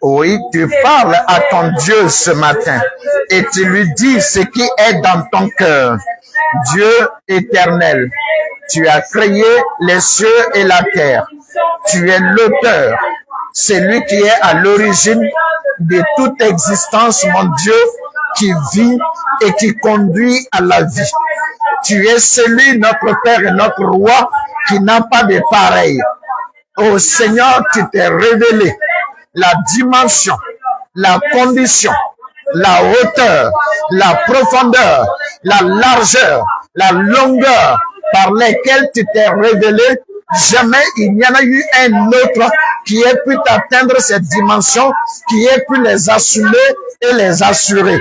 Oui, tu parles à ton Dieu ce matin et tu lui dis ce qui est dans ton cœur. Dieu éternel, tu as créé les cieux et la terre. Tu es l'auteur, c'est lui qui est à l'origine de toute existence, mon Dieu, qui vit et qui conduit à la vie. Tu es celui, notre Père et notre Roi, qui n'a pas de pareil. Ô Seigneur, tu t'es révélé la dimension, la condition, la hauteur, la profondeur, la largeur, la longueur par lesquelles tu t'es révélé. Jamais il n'y en a eu un autre qui ait pu atteindre cette dimension, qui ait pu les assumer et les assurer.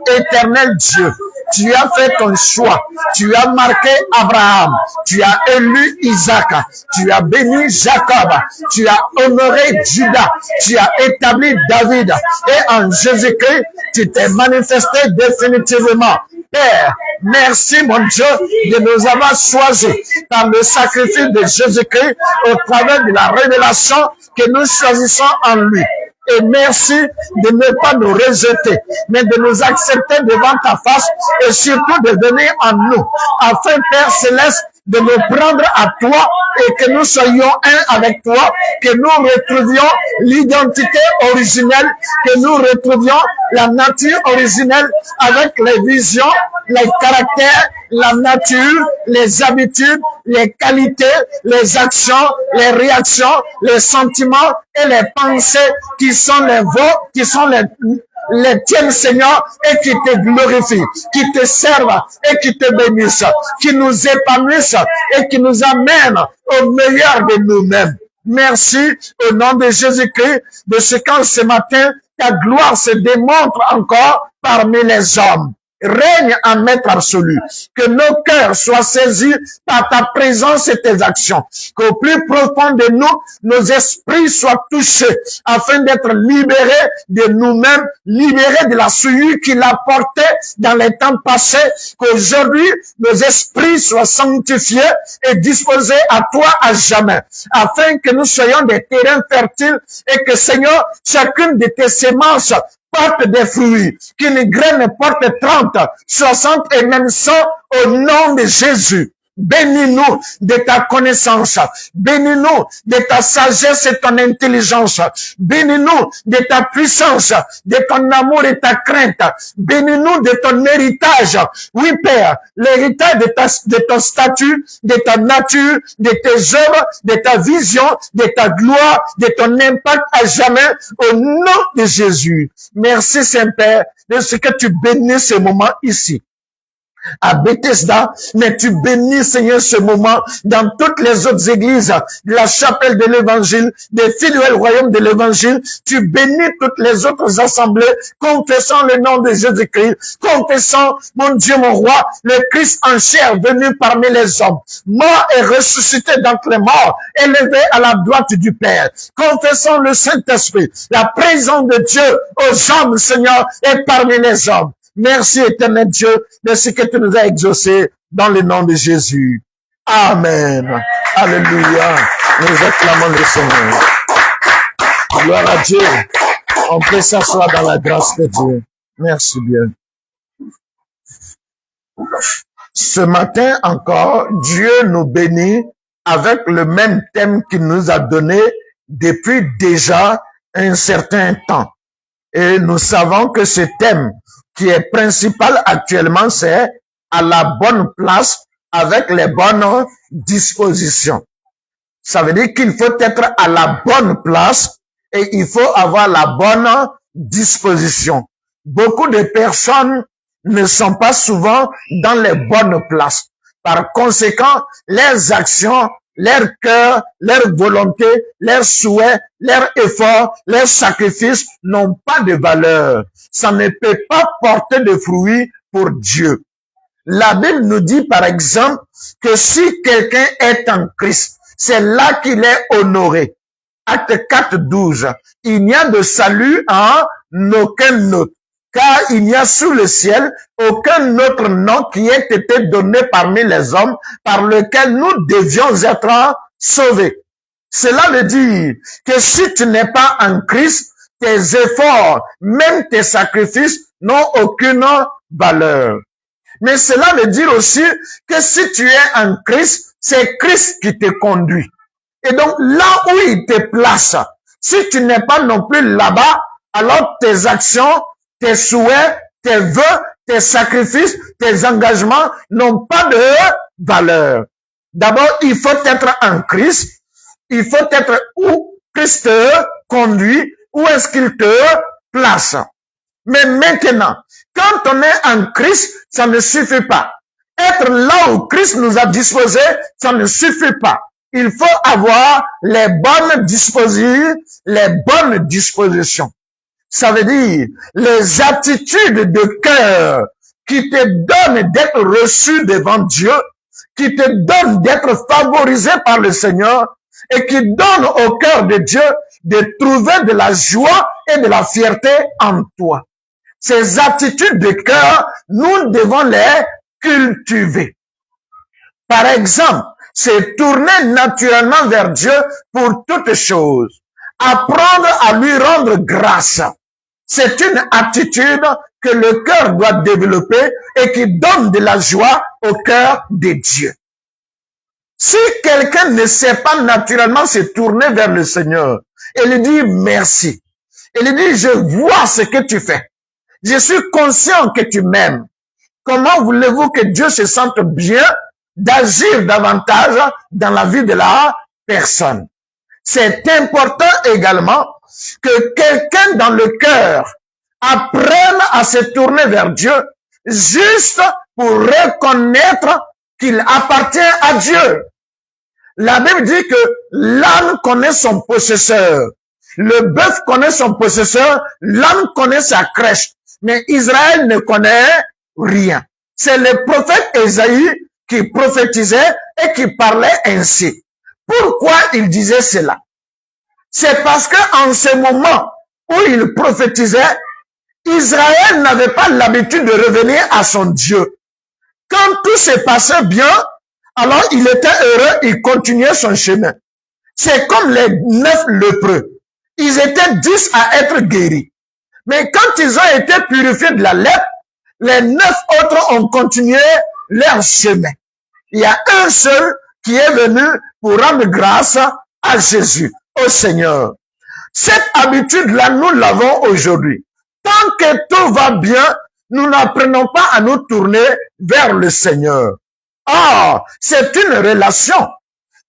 Éternel Dieu, tu as fait ton choix, tu as marqué Abraham, tu as élu Isaac, tu as béni Jacob, tu as honoré Judas, tu as établi David et en Jésus-Christ, tu t'es manifesté définitivement. Père, merci mon Dieu de nous avoir choisis par le sacrifice de Jésus-Christ au travers de la révélation que nous choisissons en lui. Et merci de ne pas nous rejeter, mais de nous accepter devant ta face et surtout de venir en nous, afin, Père Céleste, de nous prendre à toi et que nous soyons un avec toi, que nous retrouvions l'identité originelle, que nous retrouvions la nature originelle avec les visions, les caractères, la nature, les habitudes, les qualités, les actions, les réactions, les sentiments et les pensées qui sont les vôtres, qui sont les tiennes, Seigneur, et qui te glorifient, qui te servent et qui te bénissent, qui nous épanouissent et qui nous amènent au meilleur de nous-mêmes. Merci au nom de Jésus-Christ de ce qu'en ce matin, ta gloire se démontre encore parmi les hommes. Règne en maître absolu, que nos cœurs soient saisis par ta présence et tes actions, qu'au plus profond de nous, nos esprits soient touchés, afin d'être libérés de nous-mêmes, libérés de la souillure qu'il a portée dans les temps passés, qu'aujourd'hui, nos esprits soient sanctifiés et disposés à toi à jamais, afin que nous soyons des terrains fertiles et que, Seigneur, chacune de tes sémences porte des fruits, qu'une graine porte 30, 60 et même 100 au nom de Jésus. Bénis-nous de ta connaissance. Bénis-nous de ta sagesse et ton intelligence. Bénis-nous de ta puissance, de ton amour et ta crainte. Bénis-nous de ton héritage. Oui, Père, l'héritage de ton statut, de ta nature, de tes œuvres, de ta vision, de ta gloire, de ton impact à jamais, au nom de Jésus. Merci, Saint-Père, de ce que tu bénis ce moment ici à Bethesda, mais tu bénis, Seigneur, ce moment dans toutes les autres églises de la chapelle de l'évangile, des fidèles royaume de l'évangile. Tu bénis toutes les autres assemblées, confessant le nom de Jésus-Christ, confessant, mon Dieu, mon roi, le Christ en chair venu parmi les hommes, mort et ressuscité d'entre les morts, élevé à la droite du Père. Confessons le Saint-Esprit, la présence de Dieu aux hommes, Seigneur, et parmi les hommes. Merci, éternel Dieu, de ce que tu nous as exaucé dans le nom de Jésus. Amen. Alléluia. Nous acclamons le Seigneur. Gloire à Dieu. On peut s'asseoir dans la grâce de Dieu. Merci bien. Ce matin encore, Dieu nous bénit avec le même thème qu'il nous a donné depuis déjà un certain temps. Et nous savons que ce thème qui est principal actuellement, c'est à la bonne place avec les bonnes dispositions. Ça veut dire qu'il faut être à la bonne place et il faut avoir la bonne disposition. Beaucoup de personnes ne sont pas souvent dans les bonnes places. Par conséquent, leurs actions, leur cœur, leur volonté, leurs souhaits, leurs efforts, leurs sacrifices n'ont pas de valeur. Ça ne peut pas porter de fruits pour Dieu. La Bible nous dit par exemple que si quelqu'un est en Christ, c'est là qu'il est honoré. Acte 4, 12. Il n'y a de salut en aucun autre, car il n'y a sous le ciel aucun autre nom qui ait été donné parmi les hommes par lequel nous devions être sauvés. Cela veut dire que si tu n'es pas en Christ, tes efforts, même tes sacrifices n'ont aucune valeur. Mais cela veut dire aussi que si tu es en Christ, c'est Christ qui te conduit. Et donc, là où il te place, si tu n'es pas non plus là-bas, alors tes actions, tes souhaits, tes vœux, tes sacrifices, tes engagements n'ont pas de valeur. D'abord, il faut être en Christ. Il faut être où Christ te conduit, où est-ce qu'il te place. Mais maintenant, quand on est en Christ, ça ne suffit pas. Être là où Christ nous a disposés, ça ne suffit pas. Il faut avoir les bonnes dispositions. Ça veut dire les attitudes de cœur qui te donnent d'être reçu devant Dieu, qui te donnent d'être favorisé par le Seigneur et qui donnent au cœur de Dieu de trouver de la joie et de la fierté en toi. Ces attitudes de cœur, nous devons les cultiver. Par exemple, c'est tourner naturellement vers Dieu pour toutes choses. Apprendre à lui rendre grâce. C'est une attitude que le cœur doit développer et qui donne de la joie au cœur de Dieu. Si quelqu'un ne sait pas naturellement se tourner vers le Seigneur et lui dire merci, et lui dire je vois ce que tu fais, je suis conscient que tu m'aimes, comment voulez-vous que Dieu se sente bien d'agir davantage dans la vie de la personne? C'est important également que quelqu'un dans le cœur apprenne à se tourner vers Dieu juste pour reconnaître qu'il appartient à Dieu. La Bible dit que l'âne connaît son possesseur. Le bœuf connaît son possesseur, l'âne connaît sa crèche. Mais Israël ne connaît rien. C'est le prophète Ésaïe qui prophétisait et qui parlait ainsi. Pourquoi il disait cela? C'est parce que en ce moment où il prophétisait, Israël n'avait pas l'habitude de revenir à son Dieu. Quand tout se passait bien, alors il était heureux, il continuait son chemin. C'est comme les 9 lépreux. Ils étaient 10 à être guéris. Mais quand ils ont été purifiés de la lèpre, les 9 autres ont continué leur chemin. Il y a un seul qui est venu pour rendre grâce à Jésus, au Seigneur. Cette habitude-là, nous l'avons aujourd'hui. Tant que tout va bien, nous n'apprenons pas à nous tourner vers le Seigneur. Ah, c'est une relation.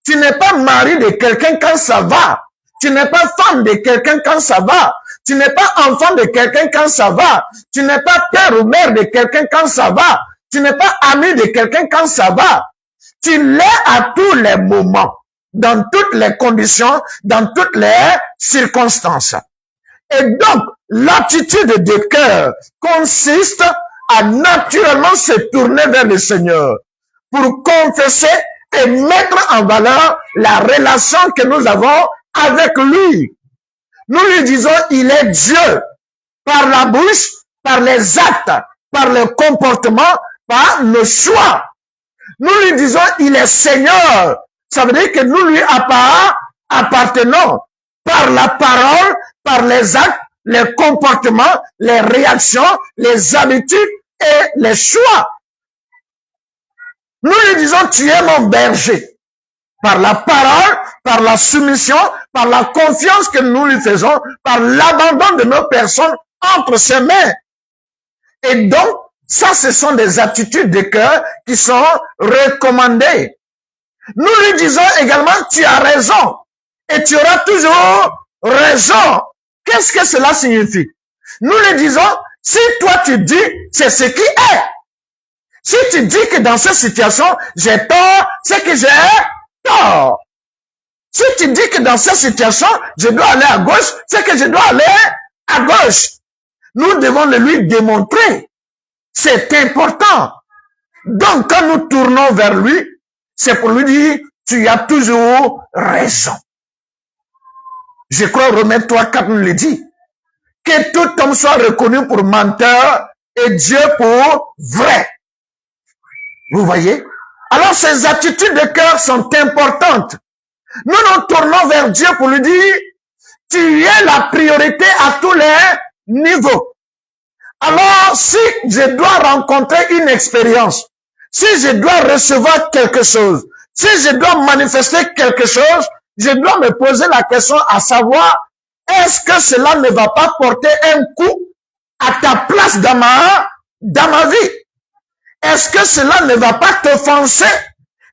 Tu n'es pas mari de quelqu'un quand ça va. Tu n'es pas femme de quelqu'un quand ça va. Tu n'es pas enfant de quelqu'un quand ça va. Tu n'es pas père ou mère de quelqu'un quand ça va. Tu n'es pas ami de quelqu'un quand ça va. Tu l'es à tous les moments, dans toutes les conditions, dans toutes les circonstances. Et donc, l'attitude de cœur consiste à naturellement se tourner vers le Seigneur pour confesser et mettre en valeur la relation que nous avons avec lui. Nous lui disons, il est Dieu par la bouche, par les actes, par le comportement, par nos choix. Nous lui disons, il est Seigneur. Ça veut dire que nous lui appartenons par la parole, par les actes, les comportements, les réactions, les habitudes et les choix. Nous lui disons, tu es mon berger. Par la parole, par la soumission, par la confiance que nous lui faisons, par l'abandon de nos personnes entre ses mains. Et donc, ça, ce sont des attitudes de cœur qui sont recommandées. Nous lui disons également, tu as raison. Et tu auras toujours raison. Qu'est-ce que cela signifie? Nous lui disons, si toi tu dis, c'est ce qui est. Si tu dis que dans cette situation, j'ai tort, c'est que j'ai tort. Si tu dis que dans cette situation, je dois aller à gauche, c'est que je dois aller à gauche. Nous devons le lui démontrer. C'est important. Donc, quand nous tournons vers lui, c'est pour lui dire, tu as toujours raison. Je crois Romains 3:4 nous le dit. Que tout homme soit reconnu pour menteur et Dieu pour vrai. Vous voyez? Alors, ces attitudes de cœur sont importantes. Nous nous tournons vers Dieu pour lui dire, Tu es la priorité à tous les niveaux. Alors, si je dois rencontrer une expérience, si je dois recevoir quelque chose, si je dois manifester quelque chose, je dois me poser la question à savoir, est-ce que cela ne va pas porter un coup à ta place dans ma vie? Est-ce que cela ne va pas te foncer?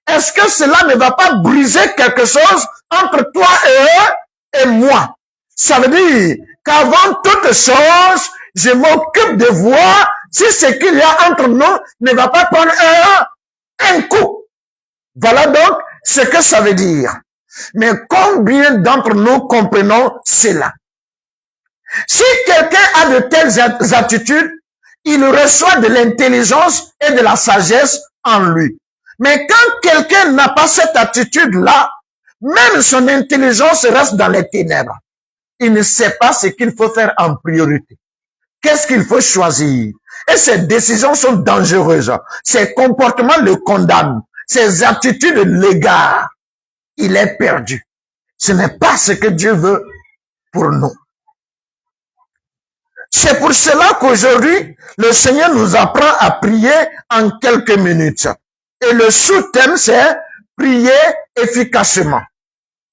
Est-ce que cela ne va pas briser quelque chose entre toi et eux et moi? Ça veut dire qu'avant toute chose, je m'occupe de voir si ce qu'il y a entre nous ne va pas prendre un coup. Voilà donc ce que ça veut dire. Mais combien d'entre nous comprenons cela? Si quelqu'un a de telles attitudes, il reçoit de l'intelligence et de la sagesse en lui. Mais quand quelqu'un n'a pas cette attitude-là, même son intelligence reste dans les ténèbres. Il ne sait pas ce qu'il faut faire en priorité. Qu'est-ce qu'il faut choisir? Et ces décisions sont dangereuses. Ces comportements le condamnent. Ces attitudes l'égarent. Il est perdu. Ce n'est pas ce que Dieu veut pour nous. C'est pour cela qu'aujourd'hui, le Seigneur nous apprend à prier en quelques minutes. Et le sous-thème, c'est prier efficacement.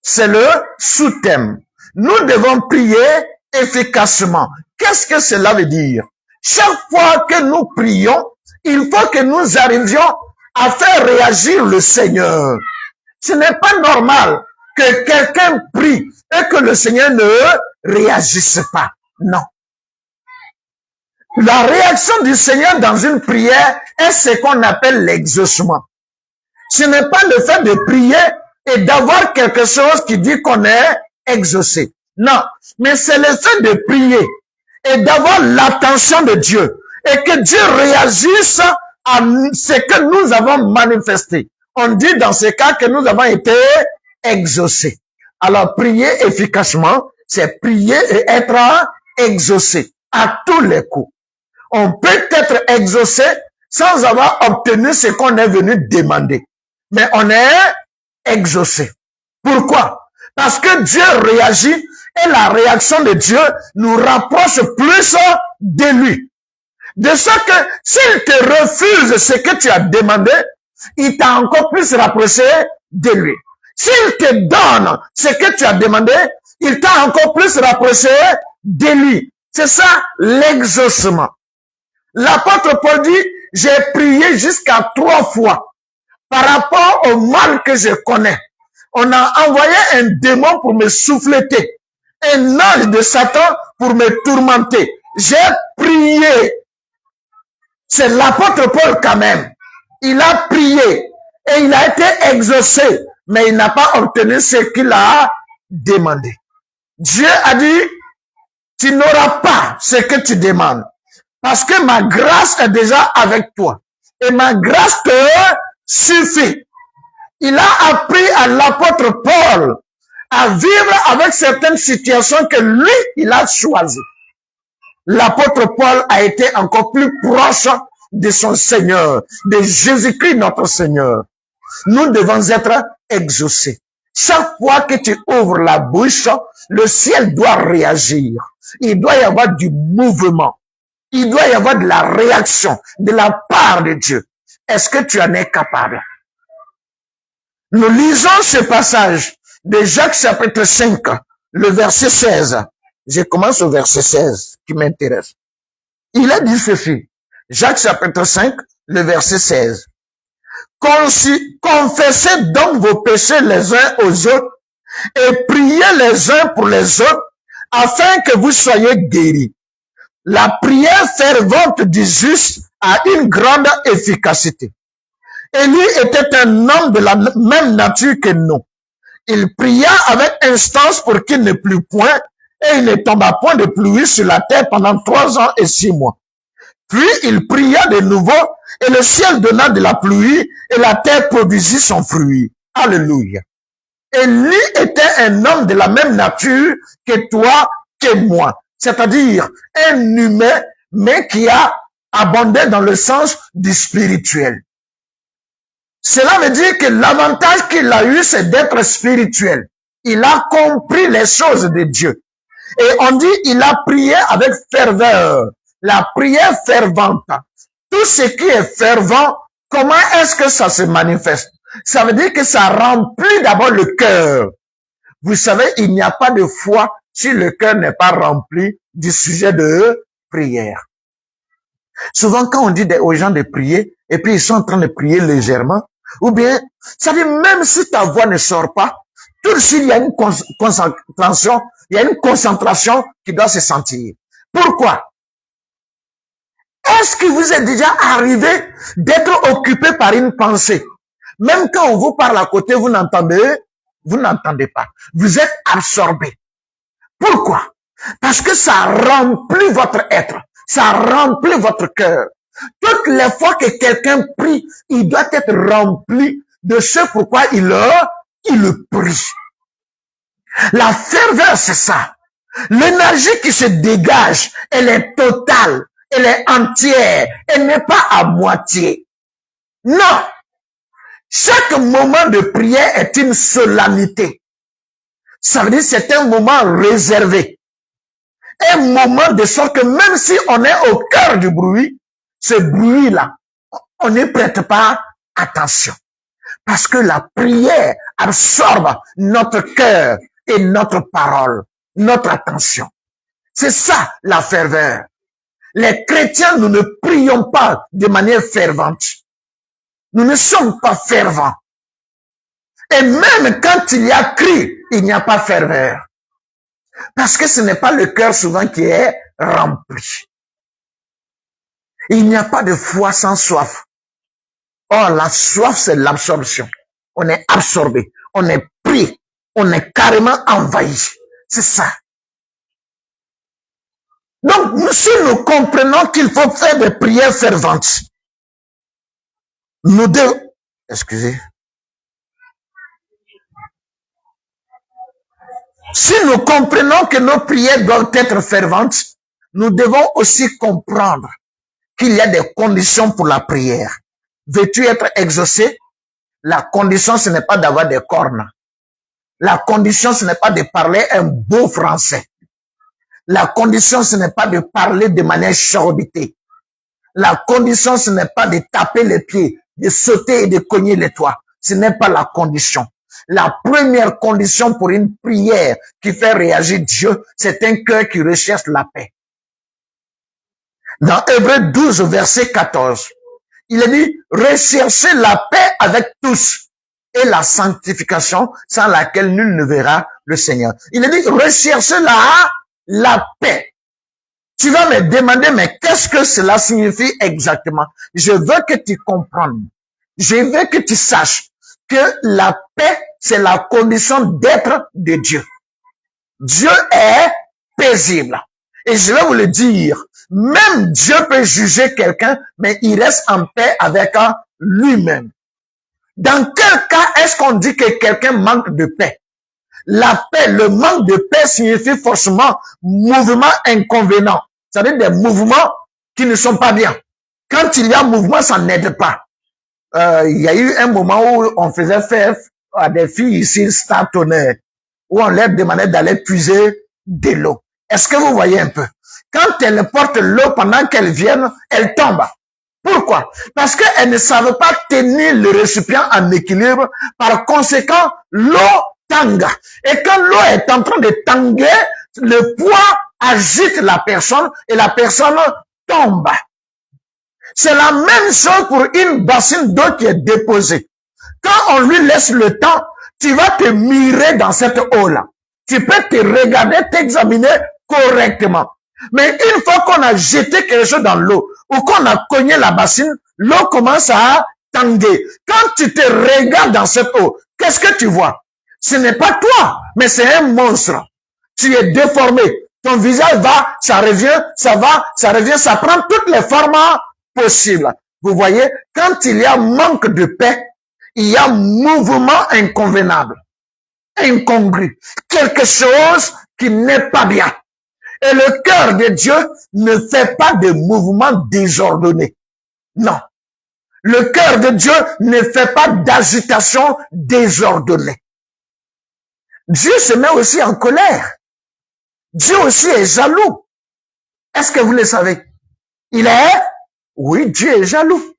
C'est le sous-thème. Nous devons prier efficacement. Qu'est-ce que cela veut dire? Chaque fois que nous prions, il faut que nous arrivions à faire réagir le Seigneur. Ce n'est pas normal que quelqu'un prie et que le Seigneur ne réagisse pas. Non. La réaction du Seigneur dans une prière est ce qu'on appelle l'exaucement. Ce n'est pas le fait de prier et d'avoir quelque chose qui dit qu'on est exaucé. Non, mais c'est le fait de prier et d'avoir l'attention de Dieu et que Dieu réagisse à ce que nous avons manifesté. On dit dans ce cas que nous avons été exaucés. Alors, prier efficacement, c'est prier et être exaucé à tous les coups. On peut être exaucé sans avoir obtenu ce qu'on est venu demander. Mais on est exaucé. Pourquoi? Parce que Dieu réagit et la réaction de Dieu nous rapproche plus de lui. De ce que s'il te refuse ce que tu as demandé, il t'a encore plus rapproché de lui. S'il te donne ce que tu as demandé, il t'a encore plus rapproché de lui. C'est ça l'exaucement. L'apôtre Paul dit, j'ai prié jusqu'à 3 fois par rapport au mal que je connais. On a envoyé un démon pour me souffleter, un ange de Satan pour me tourmenter. J'ai prié. C'est l'apôtre Paul quand même. Il a prié et il a été exaucé, mais il n'a pas obtenu ce qu'il a demandé. Dieu a dit, tu n'auras pas ce que tu demandes. Parce que ma grâce est déjà avec toi. Et ma grâce te suffit. Il a appris à l'apôtre Paul à vivre avec certaines situations que lui, il a choisies. L'apôtre Paul a été encore plus proche de son Seigneur, de Jésus-Christ notre Seigneur. Nous devons être exaucés. Chaque fois que tu ouvres la bouche, le ciel doit réagir. Il doit y avoir du mouvement. Il doit y avoir de la réaction de la part de Dieu. Est-ce que tu en es capable? Nous lisons ce passage de Jacques chapitre 5, le verset 16. Je commence au verset 16 qui m'intéresse. Il a dit ceci. Jacques chapitre 5, le verset 16. Confessez donc vos péchés les uns aux autres et priez les uns pour les autres afin que vous soyez guéris. La prière fervente du juste a une grande efficacité. Élie était un homme de la même nature que nous. Il pria avec instance pour qu'il ne plût point et il ne tomba point de pluie sur la terre pendant 3 ans et 6 mois. Puis il pria de nouveau et le ciel donna de la pluie et la terre produisit son fruit. Alléluia. Élie était un homme de la même nature que toi, que moi. C'est-à-dire un humain, mais qui a abondé dans le sens du spirituel. Cela veut dire que l'avantage qu'il a eu, c'est d'être spirituel. Il a compris les choses de Dieu. Et on dit, il a prié avec ferveur. La prière fervente. Tout ce qui est fervent, comment est-ce que ça se manifeste? Ça veut dire que ça remplit d'abord le cœur. Vous savez, il n'y a pas de foi si le cœur n'est pas rempli du sujet de prière. Souvent, quand on dit aux gens de prier, et puis ils sont en train de prier légèrement, ou bien, ça veut dire même si ta voix ne sort pas, tout de suite, il y a une concentration qui doit se sentir. Pourquoi? Est-ce que vous êtes déjà arrivé d'être occupé par une pensée? Même quand on vous parle à côté, vous n'entendez pas. Vous êtes absorbé. Pourquoi? Parce que ça remplit votre être. Ça remplit votre cœur. Toutes les fois que quelqu'un prie, il doit être rempli de ce pourquoi il prie. La ferveur, c'est ça. L'énergie qui se dégage, elle est totale, elle est entière, elle n'est pas à moitié. Non. Chaque moment de prière est une solennité. Ça veut dire que c'est un moment réservé. Un moment de sorte que même si on est au cœur du bruit, ce bruit-là, on ne prête pas attention. Parce que la prière absorbe notre cœur et notre parole, notre attention. C'est ça la ferveur. Les chrétiens, nous ne prions pas de manière fervente. Nous ne sommes pas fervents. Et même quand il y a cri, il n'y a pas ferveur. Parce que ce n'est pas le cœur souvent qui est rempli. Il n'y a pas de foi sans soif. Or, la soif, c'est l'absorption. On est absorbé, on est pris, on est carrément envahi. C'est ça. Donc, si nous comprenons qu'il faut faire des prières ferventes, nous devons... Excusez. Si nous comprenons que nos prières doivent être ferventes, nous devons aussi comprendre qu'il y a des conditions pour la prière. Veux-tu être exaucé? La condition, ce n'est pas d'avoir des cornes. La condition, ce n'est pas de parler un beau français. La condition, ce n'est pas de parler de manière charbitée. La condition, ce n'est pas de taper les pieds, de sauter et de cogner les toits. Ce n'est pas la condition. La première condition pour une prière qui fait réagir Dieu, c'est un cœur qui recherche la paix. Dans Hébreux 12, verset 14, il est dit, recherchez la paix avec tous et la sanctification sans laquelle nul ne verra le Seigneur. Il est dit, recherchez la paix. Tu vas me demander, mais qu'est-ce que cela signifie exactement? Je veux que tu comprennes. Je veux que tu saches que la paix, c'est la condition d'être de Dieu. Dieu est paisible. Et je vais vous le dire, même Dieu peut juger quelqu'un, mais il reste en paix avec lui-même. Dans quel cas est-ce qu'on dit que quelqu'un manque de paix? La paix, le manque de paix signifie forcément mouvement inconvénient. C'est-à-dire des mouvements qui ne sont pas bien. Quand il y a mouvement, ça n'aide pas. Il y a eu un moment où on faisait faire à des filles ici, Stade Tonnerre, où on leur demandait d'aller puiser de l'eau. Est-ce que vous voyez un peu? Quand elles portent l'eau pendant qu'elles viennent, elles tombent. Pourquoi? Parce qu'elles ne savent pas tenir le récipient en équilibre. Par conséquent, l'eau tangue. Et quand l'eau est en train de tanguer, le poids agite la personne et la personne tombe. C'est la même chose pour une bassine d'eau qui est déposée. Quand on lui laisse le temps, tu vas te mirer dans cette eau-là. Tu peux te regarder, t'examiner correctement. Mais une fois qu'on a jeté quelque chose dans l'eau ou qu'on a cogné la bassine, l'eau commence à tanguer. Quand tu te regardes dans cette eau, qu'est-ce que tu vois? Ce n'est pas toi, mais c'est un monstre. Tu es déformé. Ton visage va, ça revient, ça va, ça revient, ça prend toutes les formes possibles. Vous voyez, quand il y a manque de paix, il y a mouvement inconvénable, incongru, quelque chose qui n'est pas bien. Et le cœur de Dieu ne fait pas de mouvements désordonnés. Non. Le cœur de Dieu ne fait pas d'agitation désordonnée. Dieu se met aussi en colère. Dieu aussi est jaloux. Est-ce que vous le savez? Il est, oui, Dieu est jaloux.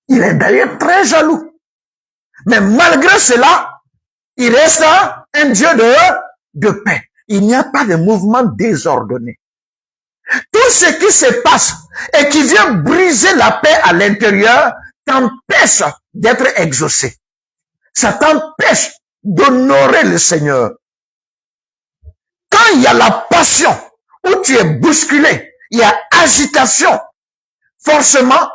Il est d'ailleurs très jaloux. Mais malgré cela, il reste un Dieu de paix. Il n'y a pas de mouvement désordonné. Tout ce qui se passe et qui vient briser la paix à l'intérieur t'empêche d'être exaucé. Ça t'empêche d'honorer le Seigneur. Quand il y a la passion, où tu es bousculé, il y a agitation, forcément,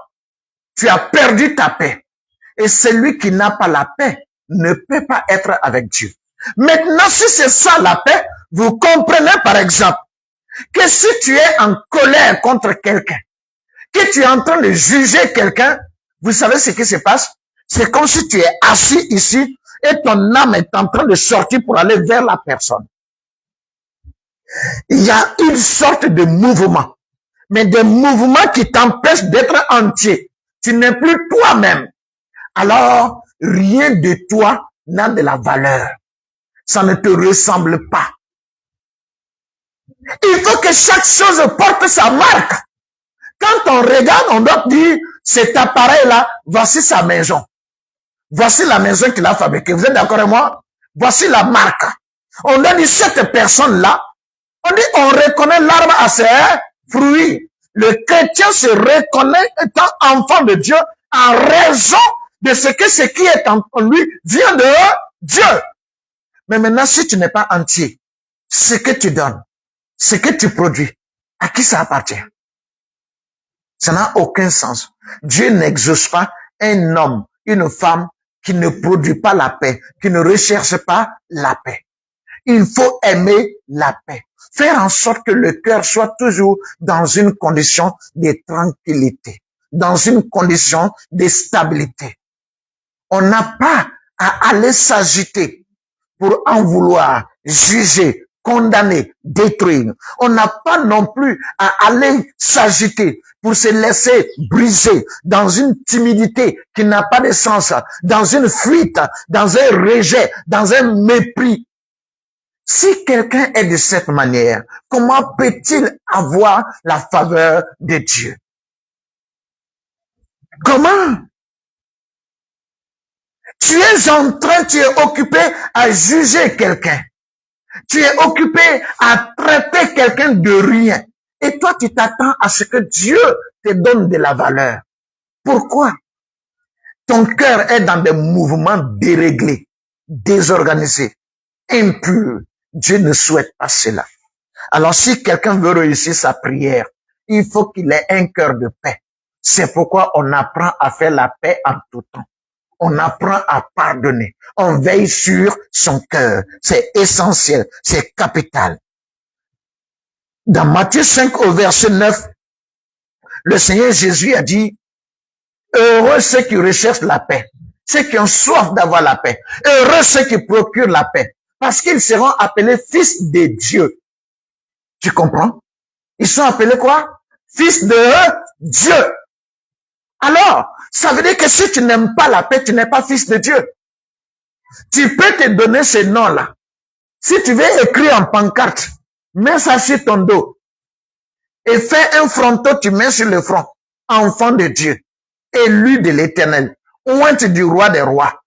tu as perdu ta paix. Et celui qui n'a pas la paix ne peut pas être avec Dieu. Maintenant, si c'est ça la paix, vous comprenez par exemple que si tu es en colère contre quelqu'un, que tu es en train de juger quelqu'un, vous savez ce qui se passe? C'est comme si tu es assis ici et ton âme est en train de sortir pour aller vers la personne. Il y a une sorte de mouvement, mais des mouvements qui t'empêchent d'être entier. Tu n'es plus toi-même. Alors, rien de toi n'a de la valeur. Ça ne te ressemble pas. Il faut que chaque chose porte sa marque. Quand on regarde, on doit dire, cet appareil-là, voici sa maison. Voici la maison qu'il a fabriquée. Vous êtes d'accord avec moi? Voici la marque. On doit dire, cette personne-là, on dit, on reconnaît l'arbre à ses fruits. Le chrétien se reconnaît étant enfant de Dieu en raison de ce qui est en lui vient de Dieu. Mais maintenant, si tu n'es pas entier, ce que tu donnes, ce que tu produis, à qui ça appartient? Ça n'a aucun sens. Dieu n'exauce pas un homme, une femme qui ne produit pas la paix, qui ne recherche pas la paix. Il faut aimer la paix. Faire en sorte que le cœur soit toujours dans une condition de tranquillité, dans une condition de stabilité. On n'a pas à aller s'agiter pour en vouloir, juger, condamner, détruire. On n'a pas non plus à aller s'agiter pour se laisser briser dans une timidité qui n'a pas de sens, dans une fuite, dans un rejet, dans un mépris. Si quelqu'un est de cette manière, comment peut-il avoir la faveur de Dieu? Comment? Tu es occupé à juger quelqu'un. Tu es occupé à traiter quelqu'un de rien. Et toi, tu t'attends à ce que Dieu te donne de la valeur. Pourquoi? Ton cœur est dans des mouvements déréglés, désorganisés, impurs. Dieu ne souhaite pas cela. Alors, si quelqu'un veut réussir sa prière, il faut qu'il ait un cœur de paix. C'est pourquoi on apprend à faire la paix en tout temps. On apprend à pardonner. On veille sur son cœur. C'est essentiel. C'est capital. Dans Matthieu 5 au verset 9, le Seigneur Jésus a dit, heureux ceux qui recherchent la paix, ceux qui ont soif d'avoir la paix, heureux ceux qui procurent la paix, parce qu'ils seront appelés fils de Dieu. Tu comprends? Ils sont appelés quoi? Fils de Dieu. Alors, ça veut dire que si tu n'aimes pas la paix, tu n'es pas fils de Dieu. Tu peux te donner ce nom-là. Si tu veux écrire en pancarte, mets ça sur ton dos. Et fais un fronton, tu mets sur le front. Enfant de Dieu. Élu de l'Éternel. Ointe du roi des rois.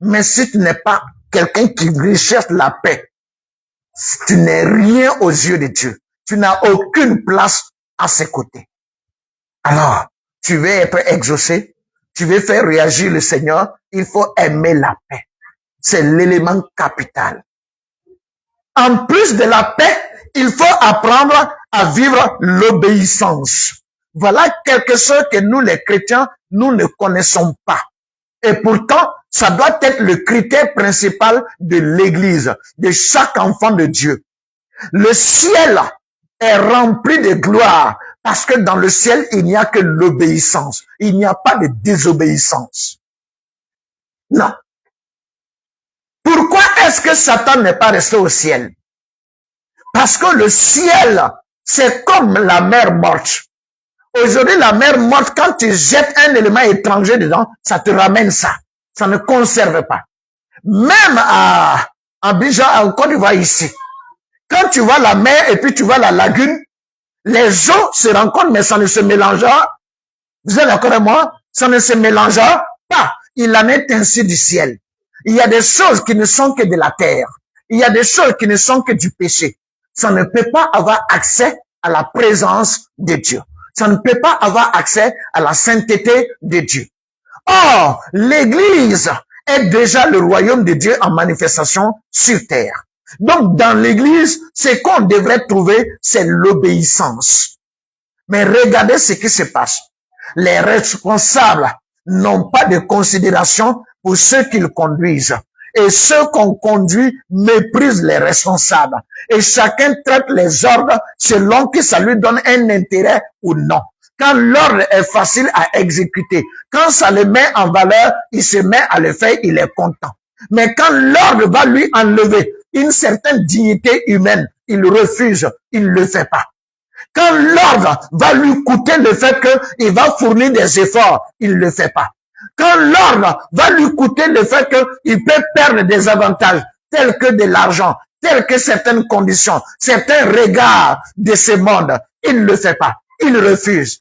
Mais si tu n'es pas quelqu'un qui recherche la paix, tu n'es rien aux yeux de Dieu. Tu n'as aucune place à ses côtés. Alors, tu veux être exaucé, tu veux faire réagir le Seigneur, il faut aimer la paix. C'est l'élément capital. En plus de la paix, il faut apprendre à vivre l'obéissance. Voilà quelque chose que nous, les chrétiens, nous ne connaissons pas. Et pourtant, ça doit être le critère principal de l'Église, de chaque enfant de Dieu. Le ciel est rempli de gloire parce que dans le ciel, il n'y a que l'obéissance. Il n'y a pas de désobéissance. Non. Pourquoi est-ce que Satan n'est pas resté au ciel? Parce que le ciel, c'est comme la mer morte. Aujourd'hui, la mer morte, quand tu jettes un élément étranger dedans, ça te ramène ça. Ça ne conserve pas. Même à Abidjan, en Côte d'Ivoire ici, Quand tu vois la mer et puis tu vois la lagune, les eaux se rencontrent, mais ça ne se mélange pas. Vous êtes d'accord avec moi? Ça ne se mélange pas. Il en est ainsi du ciel. Il y a des choses qui ne sont que de la terre. Il y a des choses qui ne sont que du péché. Ça ne peut pas avoir accès à la présence de Dieu. Ça ne peut pas avoir accès à la sainteté de Dieu. Or, l'Église est déjà le royaume de Dieu en manifestation sur terre. Donc, dans l'Église, ce qu'on devrait trouver, c'est l'obéissance. Mais regardez ce qui se passe. Les responsables n'ont pas de considération pour ceux qu'ils conduisent. Et ceux qu'on conduit méprisent les responsables. Et chacun traite les ordres selon que ça lui donne un intérêt ou non. Quand l'ordre est facile à exécuter, quand ça le met en valeur, il se met à le faire, il est content. Mais quand l'ordre va lui enlever une certaine dignité humaine, il refuse, il ne le fait pas. Quand l'ordre va lui coûter le fait qu'il va fournir des efforts, il ne le fait pas. Quand l'ordre va lui coûter le fait qu'il peut perdre des avantages, tels que de l'argent, tels que certaines conditions, certains regards de ce monde, il ne le fait pas. Il refuse.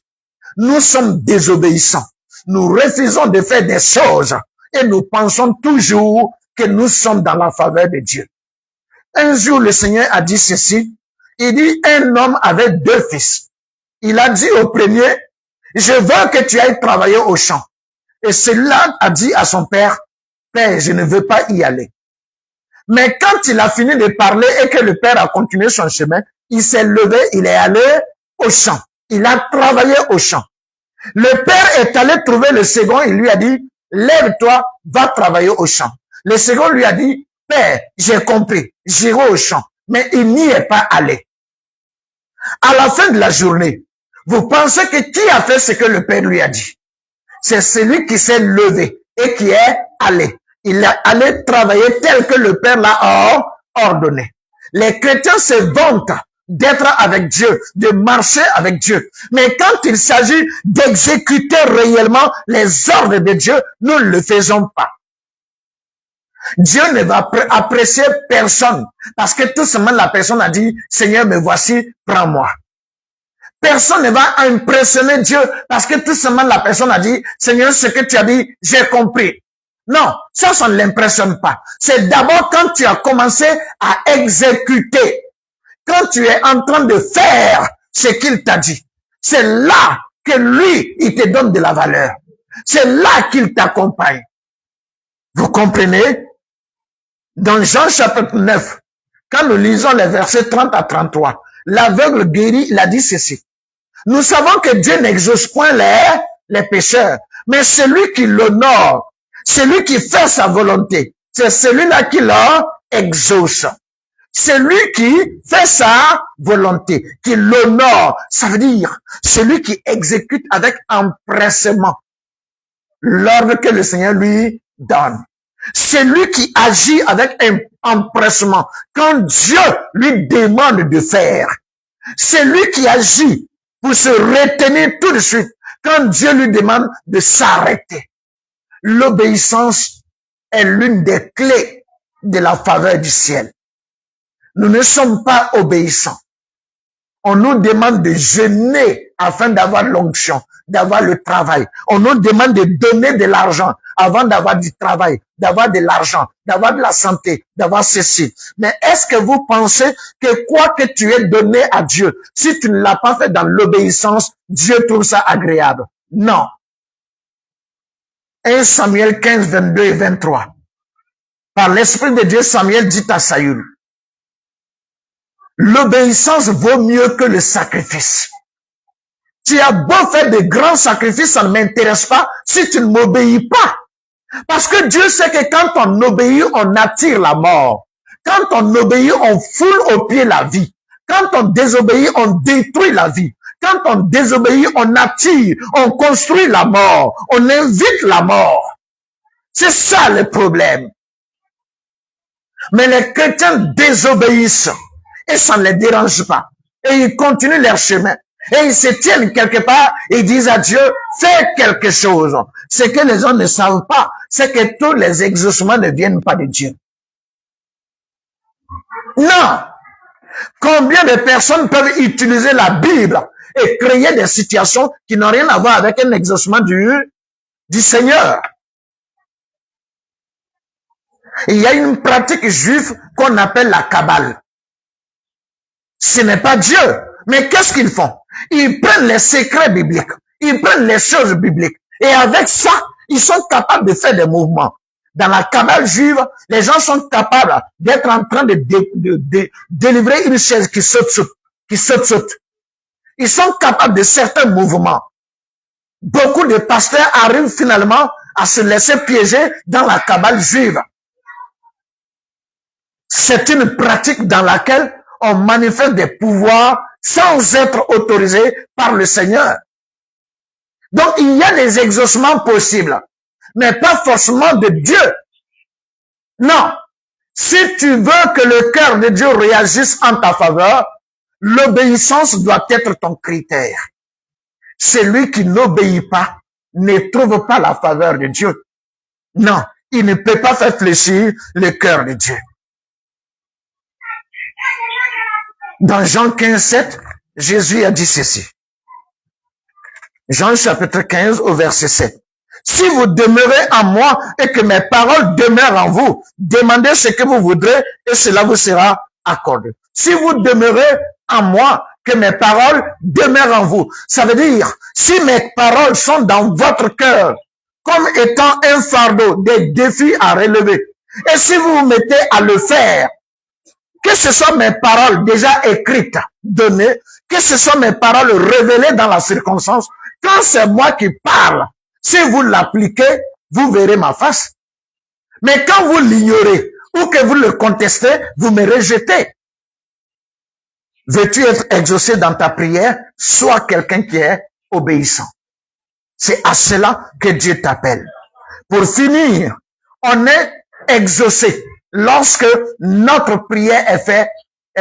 Nous sommes désobéissants. Nous refusons de faire des choses et nous pensons toujours que nous sommes dans la faveur de Dieu. Un jour, le Seigneur a dit ceci. Il dit, un homme avait 2 fils. Il a dit au premier, je veux que tu ailles travailler au champ. Et celui-là a dit à son père, père, je ne veux pas y aller. Mais quand il a fini de parler et que le père a continué son chemin, il s'est levé, il est allé au champ. Il a travaillé au champ. Le père est allé trouver le second, il lui a dit, lève-toi, va travailler au champ. Le second lui a dit, père, j'ai compris, j'irai au champ. Mais il n'y est pas allé. À la fin de la journée, vous pensez que qui a fait ce que le père lui a dit? C'est celui qui s'est levé et qui est allé. Il est allé travailler tel que le père l'a ordonné. Les chrétiens se vantent d'être avec Dieu, de marcher avec Dieu. Mais quand il s'agit d'exécuter réellement les ordres de Dieu, nous ne le faisons pas. Dieu ne va apprécier personne parce que tout simplement la personne a dit, Seigneur, me voici, prends-moi. Personne ne va impressionner Dieu parce que tout simplement la personne a dit, Seigneur, ce que tu as dit, j'ai compris. Non, ça ne l'impressionne pas. C'est d'abord quand tu as commencé à exécuter, quand tu es en train de faire ce qu'il t'a dit. C'est là que lui, il te donne de la valeur. C'est là qu'il t'accompagne. Vous comprenez? Dans Jean chapitre 9, quand nous lisons les versets 30 à 33, l'aveugle guéri, il a dit ceci. Nous savons que Dieu n'exauce point les pécheurs, mais celui qui l'honore, celui qui fait sa volonté, c'est celui-là qui l'exauce. Celui qui fait sa volonté, qui l'honore, ça veut dire celui qui exécute avec empressement l'ordre que le Seigneur lui donne. Celui qui agit avec un empressement quand Dieu lui demande de faire. Celui qui agit pour se retenir tout de suite quand Dieu lui demande de s'arrêter. L'obéissance est l'une des clés de la faveur du ciel. Nous ne sommes pas obéissants. On nous demande de jeûner afin d'avoir l'onction, d'avoir le travail. On nous demande de donner de l'argent avant d'avoir du travail, d'avoir de l'argent, d'avoir de la santé, d'avoir ceci. Mais est-ce que vous pensez que quoi que tu aies donné à Dieu, si tu ne l'as pas fait dans l'obéissance, Dieu trouve ça agréable? Non. 1 Samuel 15, 22 et 23. Par l'Esprit de Dieu, Samuel dit à Saül, l'obéissance vaut mieux que le sacrifice. Tu as beau faire de grands sacrifices, ça ne m'intéresse pas si tu ne m'obéis pas. Parce que Dieu sait que quand on obéit, on attire la mort. Quand on obéit, on foule au pied la vie. Quand on désobéit, on détruit la vie. Quand on désobéit, on attire, on construit la mort, on invite la mort. C'est ça le problème. Mais les chrétiens désobéissent et ça ne les dérange pas. Et ils continuent leur chemin. Et ils se tiennent quelque part et disent à Dieu, fais quelque chose. Ce que les gens ne savent pas, c'est que tous les exaucements ne viennent pas de Dieu. Non. Combien de personnes peuvent utiliser la Bible et créer des situations qui n'ont rien à voir avec un exaucement du Seigneur? Il y a une pratique juive qu'on appelle la Kabbale. Ce n'est pas Dieu. Mais qu'est-ce qu'ils font? Ils prennent les secrets bibliques. Ils prennent les choses bibliques. Et avec ça, ils sont capables de faire des mouvements. Dans la Kabbale juive, les gens sont capables d'être en train de délivrer une chaise qui saute. Ils sont capables de certains mouvements. Beaucoup de pasteurs arrivent finalement à se laisser piéger dans la Kabbale juive. C'est une pratique dans laquelle on manifeste des pouvoirs sans être autorisé par le Seigneur. Donc, il y a des exaucements possibles, mais pas forcément de Dieu. Non. Si tu veux que le cœur de Dieu réagisse en ta faveur, l'obéissance doit être ton critère. Celui qui n'obéit pas ne trouve pas la faveur de Dieu. Non, il ne peut pas faire fléchir le cœur de Dieu. Dans Jean 15, 7, Jésus a dit ceci. Jean chapitre 15 au verset 7. Si vous demeurez en moi et que mes paroles demeurent en vous, demandez ce que vous voudrez et cela vous sera accordé. Si vous demeurez en moi, que mes paroles demeurent en vous. Ça veut dire, si mes paroles sont dans votre cœur, comme étant un fardeau, des défis à relever, et si vous vous mettez à le faire, que ce soit mes paroles déjà écrites, données, que ce soit mes paroles révélées dans la circonstance, quand c'est moi qui parle, si vous l'appliquez, vous verrez ma face. Mais quand vous l'ignorez ou que vous le contestez, vous me rejetez. Veux-tu être exaucé dans ta prière? Sois quelqu'un qui est obéissant. C'est à cela que Dieu t'appelle. Pour finir, on est exaucé lorsque notre prière est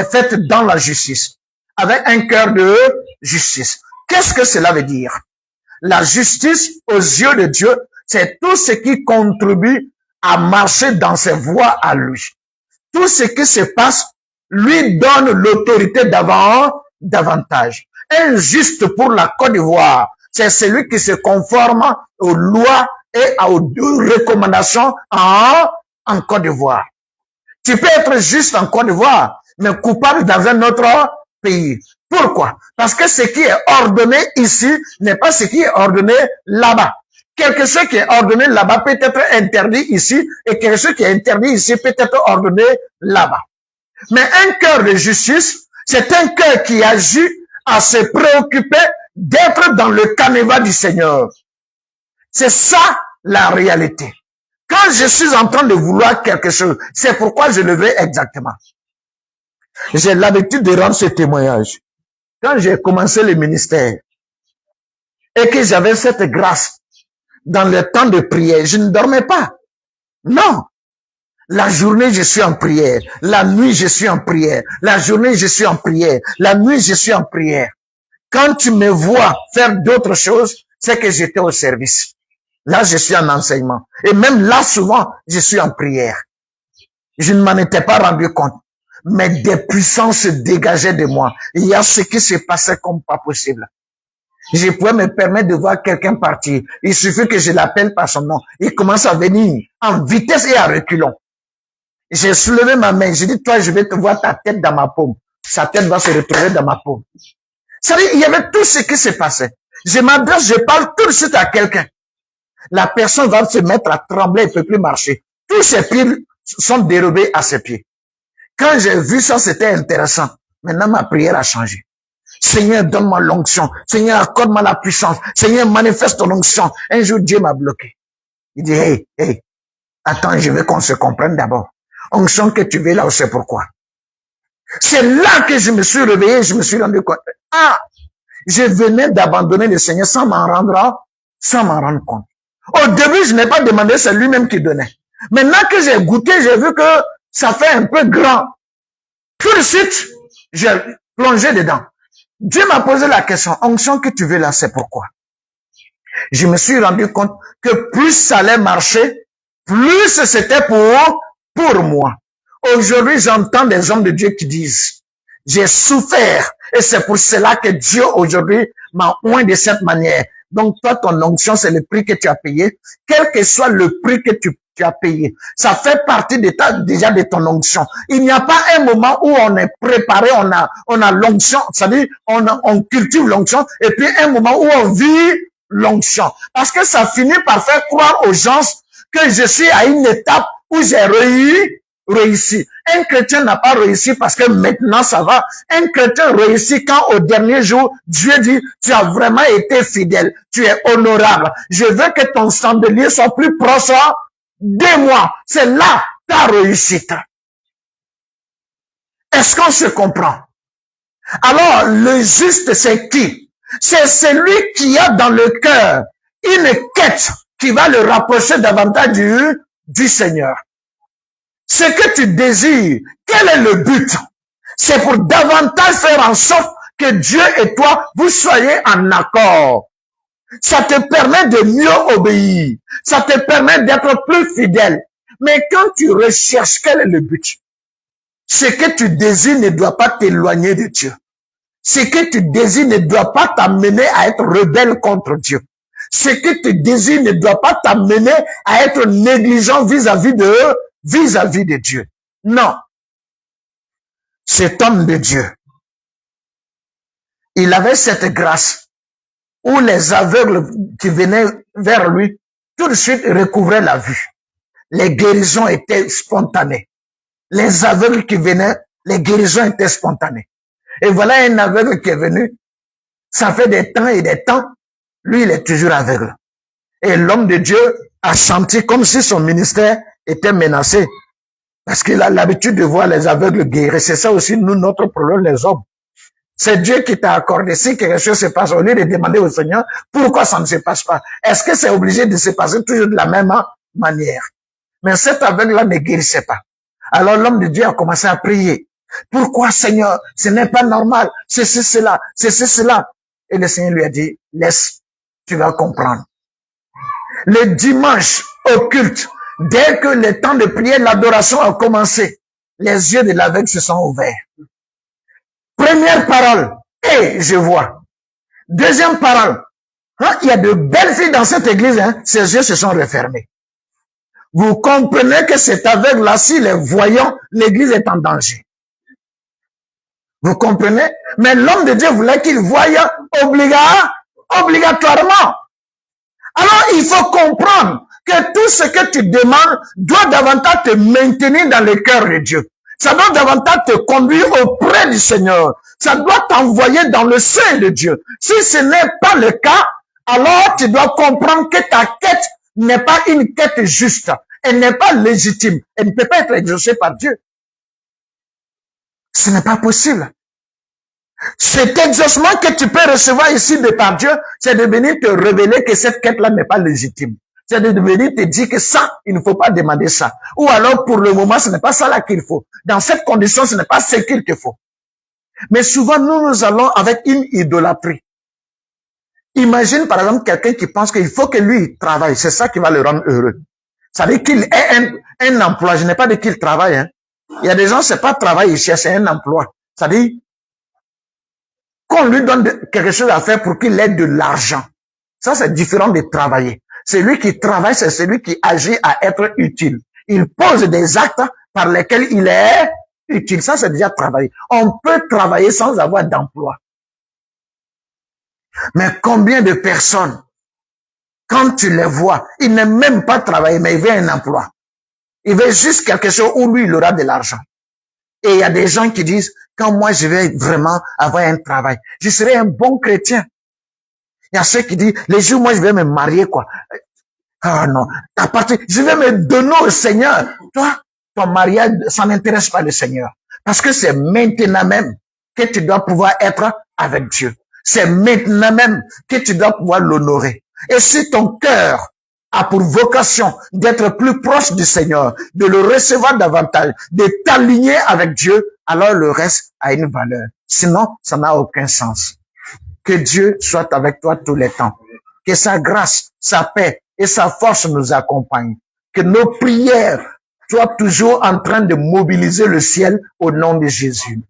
faite dans la justice, avec un cœur de justice. Qu'est-ce que cela veut dire? La justice aux yeux de Dieu, c'est tout ce qui contribue à marcher dans ses voies à lui. Tout ce qui se passe lui donne l'autorité davantage. Un juste pour la Côte d'Ivoire, c'est celui qui se conforme aux lois et aux recommandations en Côte d'Ivoire. Tu peux être juste en Côte d'Ivoire, mais coupable dans un autre pays. Pourquoi? Parce que ce qui est ordonné ici n'est pas ce qui est ordonné là-bas. Quelque chose qui est ordonné là-bas peut être interdit ici et quelque chose qui est interdit ici peut être ordonné là-bas. Mais un cœur de justice, c'est un cœur qui agit à se préoccuper d'être dans le canevas du Seigneur. C'est ça la réalité. Quand je suis en train de vouloir quelque chose, c'est pourquoi je le veux exactement. J'ai l'habitude de rendre ce témoignage. Quand j'ai commencé le ministère et que j'avais cette grâce dans le temps de prière, je ne dormais pas. Non. La journée, je suis en prière. La nuit, je suis en prière. La journée, je suis en prière. La nuit, je suis en prière. Quand tu me vois faire d'autres choses, c'est que j'étais au service. Là, je suis en enseignement. Et même là, souvent, je suis en prière. Je ne m'en étais pas rendu compte. Mais des puissances se dégageaient de moi. Il y a ce qui se passait comme pas possible. Je pouvais me permettre de voir quelqu'un partir. Il suffit que je l'appelle par son nom. Il commence à venir en vitesse et à reculons. J'ai soulevé ma main. J'ai dit, toi, je vais te voir ta tête dans ma paume. Sa tête va se retrouver dans ma paume. Ça veut dire, il y avait tout ce qui se passait. Je m'adresse, je parle tout de suite à quelqu'un. La personne va se mettre à trembler, elle ne peut plus marcher. Tous ses pieds sont dérobés à ses pieds. Quand j'ai vu ça, c'était intéressant. Maintenant, ma prière a changé. Seigneur, donne-moi l'onction. Seigneur, accorde-moi la puissance. Seigneur, manifeste ton onction. Un jour, Dieu m'a bloqué. Il dit, hey, attends, je veux qu'on se comprenne d'abord. Onction que tu veux là, c'est pourquoi. C'est là que je me suis réveillé, je me suis rendu compte. Ah, je venais d'abandonner le Seigneur sans m'en rendre compte. Au début, je n'ai pas demandé, c'est lui-même qui donnait. Maintenant que j'ai goûté, j'ai vu que ça fait un peu grand. Tout de suite, j'ai plongé dedans. Dieu m'a posé la question, onction que tu veux là, c'est pourquoi. Je me suis rendu compte que plus ça allait marcher, plus c'était pour moi. Aujourd'hui, j'entends des hommes de Dieu qui disent, J'ai souffert. Et c'est pour cela que Dieu aujourd'hui m'a oint de cette manière. Donc toi, ton onction, c'est le prix que tu as payé. Quel que soit le prix que tu as payé, ça fait partie déjà de ton onction. Il n'y a pas un moment où on est préparé, on a l'onction, c'est-à-dire on cultive l'onction, et puis un moment où on vit l'onction. Parce que ça finit par faire croire aux gens que je suis à une étape où j'ai réussi. Un chrétien n'a pas réussi parce que maintenant ça va. Un chrétien réussit quand au dernier jour, Dieu dit, tu as vraiment été fidèle, tu es honorable. Je veux que ton chandelier soit plus proche de moi. C'est là ta réussite. Est-ce qu'on se comprend? Alors, le juste, c'est qui? C'est celui qui a dans le cœur une quête qui va le rapprocher davantage du Seigneur. Ce que tu désires, quel est le but? C'est pour davantage faire en sorte que Dieu et toi, vous soyez en accord. Ça te permet de mieux obéir. Ça te permet d'être plus fidèle. Mais quand tu recherches, quel est le but? Ce que tu désires ne doit pas t'éloigner de Dieu. Ce que tu désires ne doit pas t'amener à être rebelle contre Dieu. Ce que tu désires ne doit pas t'amener à être négligent vis-à-vis de Dieu. Non. Cet homme de Dieu, il avait cette grâce où les aveugles qui venaient vers lui, tout de suite recouvraient la vue. Les guérisons étaient spontanées. Les aveugles qui venaient, les guérisons étaient spontanées. Et voilà un aveugle qui est venu. Ça fait des temps et des temps. Lui, il est toujours aveugle. Et l'homme de Dieu a senti comme si son ministère était menacé. Parce qu'il a l'habitude de voir les aveugles guérir. C'est ça aussi, nous, notre problème, les hommes. C'est Dieu qui t'a accordé. Si quelque chose se passe, au lieu de demander au Seigneur, pourquoi ça ne se passe pas? Est-ce que c'est obligé de se passer toujours de la même manière? Mais cet aveugle-là ne guérissait pas. Alors l'homme de Dieu a commencé à prier. Pourquoi, Seigneur? Ce n'est pas normal. C'est cela. Et le Seigneur lui a dit, laisse, tu vas comprendre. Le dimanche au culte, dès que le temps de prière, l'adoration a commencé, les yeux de l'aveugle se sont ouverts. Première parole, et je vois. Deuxième parole, il y a de belles filles dans cette église, ses yeux se sont refermés. Vous comprenez que cet aveugle-là, si les voyant, l'église est en danger. Vous comprenez? Mais l'homme de Dieu voulait qu'il voie obligatoirement. Alors, il faut comprendre que tout ce que tu demandes doit davantage te maintenir dans le cœur de Dieu. Ça doit davantage te conduire auprès du Seigneur. Ça doit t'envoyer dans le sein de Dieu. Si ce n'est pas le cas, alors tu dois comprendre que ta quête n'est pas une quête juste. Elle n'est pas légitime. Elle ne peut pas être exaucée par Dieu. Ce n'est pas possible. Cet exaucement que tu peux recevoir ici de par Dieu, c'est de venir te révéler que cette quête-là n'est pas légitime. C'est de venir te dire que ça, il ne faut pas demander ça. Ou alors, pour le moment, ce n'est pas ça là qu'il faut. Dans cette condition, ce n'est pas ce qu'il te faut. Mais souvent, nous allons avec une idolâtrie. Imagine, par exemple, quelqu'un qui pense qu'il faut que lui travaille. C'est ça qui va le rendre heureux. Ça veut dire qu'il ait un emploi. Je n'ai pas dit qu'il travaille. Il y a des gens, c'est pas travail, ils cherchent un emploi. Ça veut dire qu'on lui donne quelque chose à faire pour qu'il ait de l'argent. Ça, c'est différent de travailler. Celui qui travaille, c'est celui qui agit à être utile. Il pose des actes par lesquels il est utile. Ça, c'est déjà travailler. On peut travailler sans avoir d'emploi. Mais combien de personnes, quand tu les vois, ils n'aiment même pas travailler, mais ils veulent un emploi. Ils veulent juste quelque chose où lui, il aura de l'argent. Et il y a des gens qui disent, quand moi, je vais vraiment avoir un travail, je serai un bon chrétien. Il y a ceux qui disent, les jours, moi, je vais me marier, quoi. Ah non, à partir, je vais me donner au Seigneur. Toi, ton mariage, ça n'intéresse pas le Seigneur. Parce que c'est maintenant même que tu dois pouvoir être avec Dieu. C'est maintenant même que tu dois pouvoir l'honorer. Et si ton cœur a pour vocation d'être plus proche du Seigneur, de le recevoir davantage, de t'aligner avec Dieu, alors le reste a une valeur. Sinon, ça n'a aucun sens. Que Dieu soit avec toi tous les temps. Que sa grâce, sa paix et sa force nous accompagnent. Que nos prières soient toujours en train de mobiliser le ciel au nom de Jésus.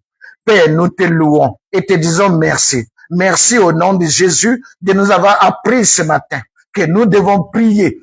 Père, nous te louons et te disons merci. Merci au nom de Jésus de nous avoir appris ce matin que nous devons prier